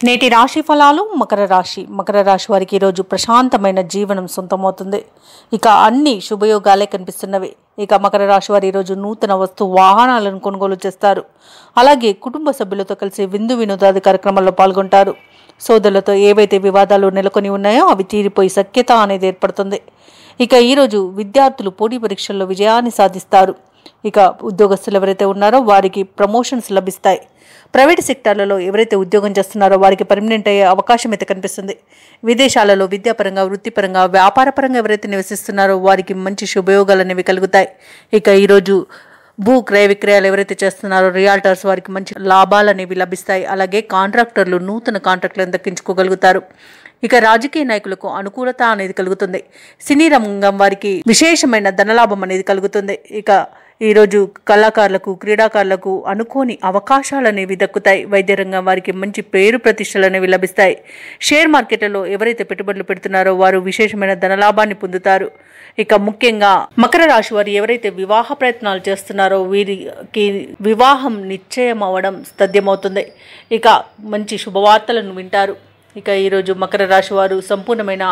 నేటి రాశి ఫలాలు మకర రాశి వారికి ఈరోజు ప్రశాంతమైన జీవనం సొంతమవుతుంది. ఇక అన్ని శుభయోగాలే కనిపిస్తున్నవి. ఇక మకర రాశి వారు ఈరోజు నూతన వస్తు వాహనాలను కొనుగోలు చేస్తారు. అలాగే కుటుంబ సభ్యులతో కలిసి విందు వినోదాది కార్యక్రమాల్లో పాల్గొంటారు. సోదరులతో ఏవైతే వివాదాలు నెలకొని ఉన్నాయో అవి తీరిపోయి సఖ్యత అనేది ఏర్పడుతుంది. ఇక ఈరోజు విద్యార్థులు పోటీ పరీక్షల్లో విజయాన్ని సాధిస్తారు. ఇక ఉద్యోగస్తులు ఎవరైతే ఉన్నారో వారికి ప్రమోషన్స్ లభిస్తాయి. ప్రైవేట్ సెక్టార్లలో ఎవరైతే ఉద్యోగం చేస్తున్నారో వారికి పర్మనెంట్ అయ్యే అవకాశం అయితే కనిపిస్తుంది. విదేశాలలో విద్యాపరంగా, వృత్తిపరంగా, వ్యాపారపరంగా ఎవరైతే నివసిస్తున్నారో వారికి మంచి శుభయోగాలు అనేవి కలుగుతాయి. ఇక ఈరోజు భూ క్రయ విక్రయాలు ఎవరైతే చేస్తున్నారో రియాల్టర్స్ వారికి మంచి లాభాలు అనేవి లభిస్తాయి. అలాగే కాంట్రాక్టర్లు నూతన కాంట్రాక్టులను దక్కించుకోగలుగుతారు. ఇక రాజకీయ నాయకులకు అనుకూలత అనేది కలుగుతుంది. సినీ రంగం వారికి విశేషమైన ధనలాభం అనేది కలుగుతుంది. ఇక ఈరోజు కళాకారులకు, క్రీడాకారులకు అనుకోని అవకాశాలు అనేవి దక్కుతాయి. వైద్య రంగం వారికి మంచి పేరు ప్రతిష్టలు అనేవి లభిస్తాయి. షేర్ మార్కెట్లలో ఎవరైతే పెట్టుబడులు పెడుతున్నారో వారు విశేషమైన ధనలాభాన్ని పొందుతారు. ఇక ముఖ్యంగా మకర రాశి వారు ఎవరైతే వివాహ ప్రయత్నాలు చేస్తున్నారో వీరికి వివాహం నిశ్చయం అవ్వడం తథ్యమవుతుంది. ఇక మంచి శుభవార్తలను వింటారు. ఇక ఈరోజు మకర రాశి వారు సంపూర్ణమైన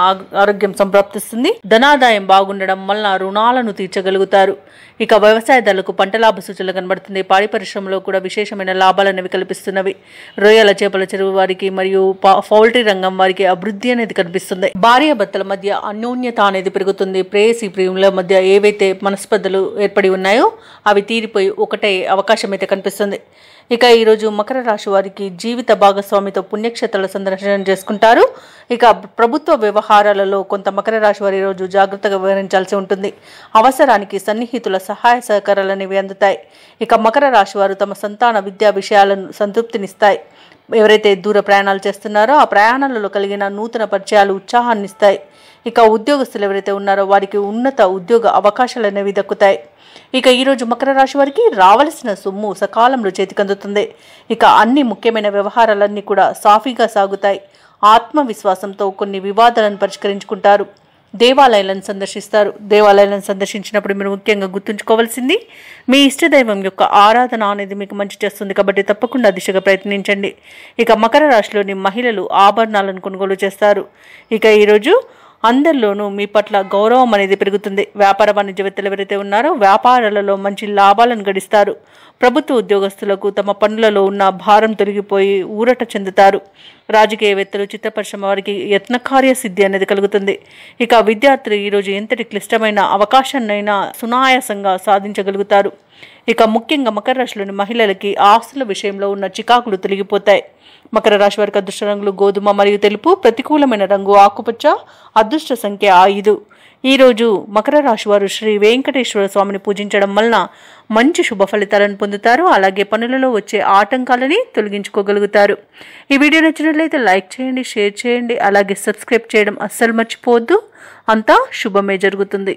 ఆరోగ్యం సంప్రాప్తిస్తుంది. ధనాదాయం బాగుండడం వలన రుణాలను తీర్చగలుగుతారు. ఇక వ్యవసాయదారులకు పంట లాభ సూచనలు కనబడుతుంది. పాడి పరిశ్రమలో కూడా విశేషమైన లాభాలు అనేవి కల్పిస్తున్నవి. రొయ్యల చేపల చెరువు వారికి మరియు పౌల్ట్రీ రంగం వారికి అభివృద్ధి అనేది కనిపిస్తుంది. భార్యాభర్తల మధ్య అన్యోన్యత అనేది పెరుగుతుంది. ప్రేయసి ప్రియుల మధ్య ఏవైతే మనస్పర్ధలు ఏర్పడి ఉన్నాయో అవి తీరిపోయి ఒకటే అవకాశం అయితే కనిపిస్తుంది. ఇక ఈరోజు మకర రాశి వారికి జీవిత భాగస్వామితో పుణ్యక్షేత్రాల సందర్శన చేసుకుంటారు. ఇక ప్రభుత్వ వ్యవహారాలలో కొంత మకర రాశి వారి ఈరోజు జాగ్రత్తగా వ్యవహరించాల్సి ఉంటుంది. అవసరానికి సన్నిహితుల సహాయ సహకారాలు అనేవి అందుతాయి. ఇక మకర రాశి వారు తమ సంతాన విద్యా విషయాలను సంతృప్తినిస్తాయి. ఎవరైతే దూర ప్రయాణాలు చేస్తున్నారో ఆ ప్రయాణాలలో కలిగిన నూతన పరిచయాలు ఉత్సాహాన్ని ఇస్తాయి. ఇక ఉద్యోగస్తులు ఎవరైతే ఉన్నారో వారికి ఉన్నత ఉద్యోగ అవకాశాలు అనేవి దక్కుతాయి. ఇక ఈరోజు మకర రాశి వారికి రావలసిన సొమ్ము సకాలంలో చేతికందుతుంది. ఇక అన్ని ముఖ్యమైన వ్యవహారాలన్నీ కూడా సాఫీగా సాగుతాయి. ఆత్మవిశ్వాసంతో కొన్ని వివాదాలను పరిష్కరించుకుంటారు. దేవాలయాలను సందర్శిస్తారు. దేవాలయాలను సందర్శించినప్పుడు మీరు ముఖ్యంగా గుర్తుంచుకోవాల్సింది మీ ఇష్టదైవం యొక్క ఆరాధన అనేది మీకు మంచి చేస్తుంది. కాబట్టి తప్పకుండా దిశగా ప్రయత్నించండి. ఇక మకర రాశిలోని మహిళలు ఆభరణాలను కొనుగోలు చేస్తారు. ఇక ఈరోజు అందరిలోనూ మీ పట్ల గౌరవం అనేది పెరుగుతుంది. వ్యాపార వాణిజ్యవేత్తలు ఎవరైతే ఉన్నారో వ్యాపారాలలో మంచి లాభాలను గడిస్తారు. ప్రభుత్వ ఉద్యోగస్తులకు తమ పనులలో ఉన్న భారం తొలగిపోయి ఊరట చెందుతారు. రాజకీయవేత్తలు, చిత్ర పరిశ్రమ వారికి యత్నకార్య సిద్ధి అనేది కలుగుతుంది. ఇక విద్యార్థులు ఈరోజు ఎంతటి క్లిష్టమైన అవకాశాన్నైనా సునాయాసంగా సాధించగలుగుతారు. ఇక ముఖ్యంగా మకర రాశిలోని మహిళలకి ఆస్తుల విషయంలో ఉన్న చికాకులు తొలగిపోతాయి. మకర రాశి వారికి అదృష్ట రంగులు గోధుమ మరియు తెలుపు, ప్రతికూలమైన రంగు ఆకుపచ్చ, అదృష్ట సంఖ్య 5. ఈరోజు మకర రాశి వారు శ్రీ వెంకటేశ్వర స్వామిని పూజించడం వలన మంచి శుభ ఫలితాలను పొందుతారు. అలాగే పనులలో వచ్చే ఆటంకాలని తొలగించుకోగలుగుతారు. ఈ వీడియో నచ్చినట్లయితే లైక్ చేయండి, షేర్ చేయండి, అలాగే సబ్స్క్రైబ్ చేయడం అస్సలు మర్చిపోవద్దు. అంతా శుభమే జరుగుతుంది.